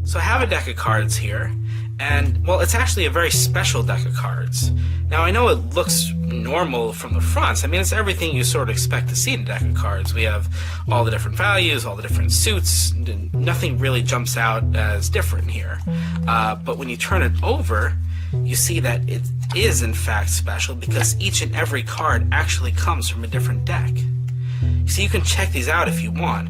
So I have a deck of cards here, and, well, it's actually a very special deck of cards. Now, I know it looks normal from the front. I mean, it's everything you sort of expect to see in a deck of cards. We have all the different values, all the different suits. Nothing really jumps out as different here. But when you turn it over, you see that it is, in fact, special because each and every card actually comes from a different deck. So you can check these out if you want.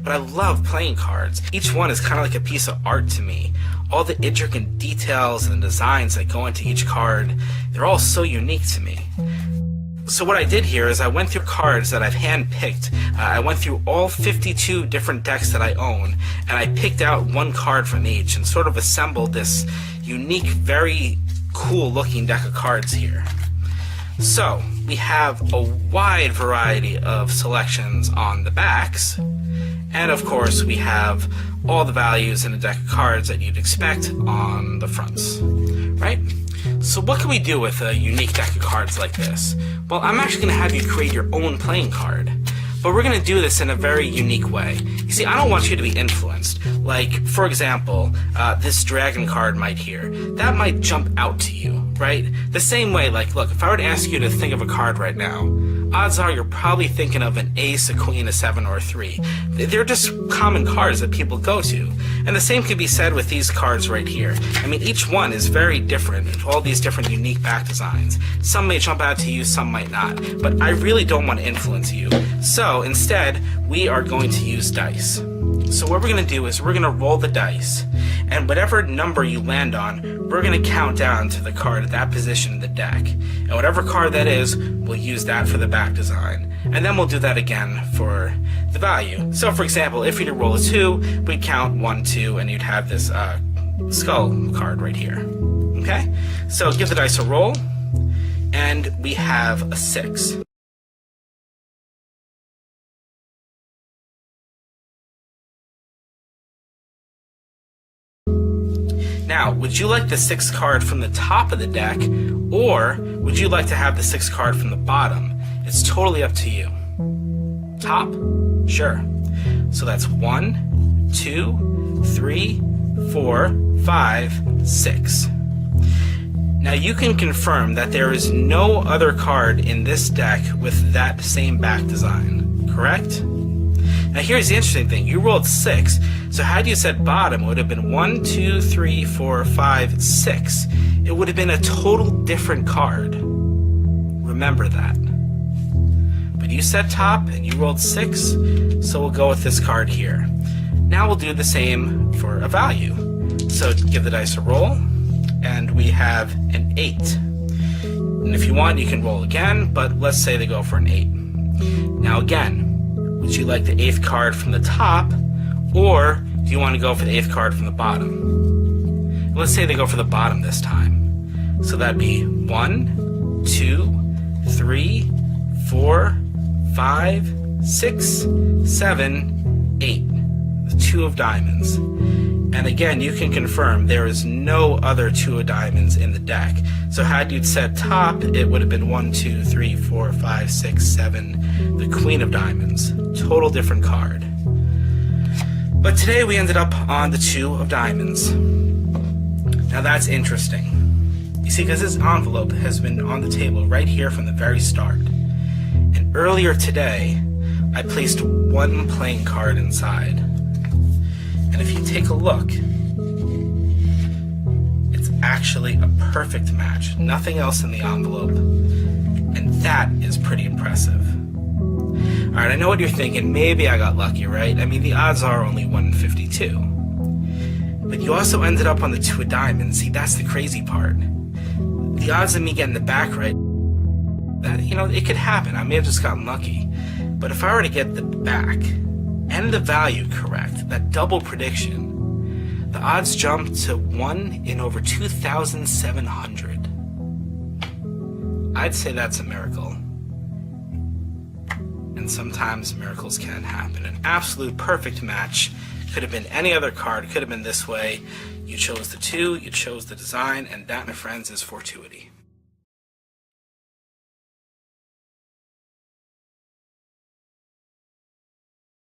But I love playing cards. Each one is kind of like a piece of art to me. All the intricate details and designs that go into each card, they're all so unique to me. So what I did here is I went through cards that I've hand-picked. I went through all 52 different decks that I own, and I picked out one card from each and sort of assembled this unique, very cool-looking deck of cards here. So, we have a wide variety of selections on the backs, and of course we have all the values in a deck of cards that you'd expect on the fronts, right? So what can we do with a unique deck of cards like this? Well, I'm actually going to have you create your own playing card. But we're going to do this in a very unique way. You see, I don't want you to be influenced. Like, for example, this dragon card right here. That might jump out to you, right? The same way, like, look, if I were to ask you to think of a card right now, odds are you're probably thinking of an ace, a queen, a 7, or a 3. They're just common cards that people go to. And the same can be said with these cards right here. I mean, each one is very different, with all these different unique back designs. Some may jump out to you, some might not. But I really don't want to influence you. So instead, we are going to use dice. So what we're going to do is we're going to roll the dice, and whatever number you land on, we're going to count down to the card at that position in the deck. And whatever card that is, we'll use that for the back design. And then we'll do that again for the value. So for example, if you were to roll a 2, we'd count 1, 2, and you'd have this skull card right here. Okay? So give the dice a roll, and we have a 6. Now, would you like the 6th card from the top of the deck, or would you like to have the 6th card from the bottom? It's totally up to you. Top? Sure. So that's 1, 2, 3, 4, 5, 6. Now you can confirm that there is no other card in this deck with that same back design, correct? Now here's the interesting thing. You rolled 6, so had you said bottom, it would have been 1, 2, 3, 4, 5, 6. It would have been a total different card. Remember that. But you said top, and you rolled 6, so we'll go with this card here. Now we'll do the same for a value. So give the dice a roll, and we have an 8. And if you want, you can roll again, but let's say they go for an 8. Now again, would you like the 8th card from the top, or do you want to go for the 8th card from the bottom? Let's say they go for the bottom this time. So that'd be 1, 2, 3, 4, 5, 6, 7, 8. The 2 of diamonds. And again, you can confirm there is no other 2 of diamonds in the deck. So had you said top, it would have been 1, 2, 3, 4, 5, 6, 7, the Queen of Diamonds. Total different card. But today we ended up on the 2 of diamonds. Now that's interesting. You see, because this envelope has been on the table right here from the very start. And earlier today, I placed one playing card inside. And if you take a look, it's actually a perfect match. Nothing else in the envelope. And that is pretty impressive. Alright, I know what you're thinking. Maybe I got lucky, right? I mean, the odds are only 1 in 52. But you also ended up on the 2 of diamonds. See, that's the crazy part. The odds of me getting the back right, that, you know, it could happen. I may have just gotten lucky. But if I were to get the back and the value correct, that double prediction, the odds jump to 1 in over 2,700. I'd say that's a miracle. And sometimes miracles can happen. An absolute perfect match. Could have been any other card. Could have been this way. You chose the 2, you chose the design, and that, my friends, is fortuity.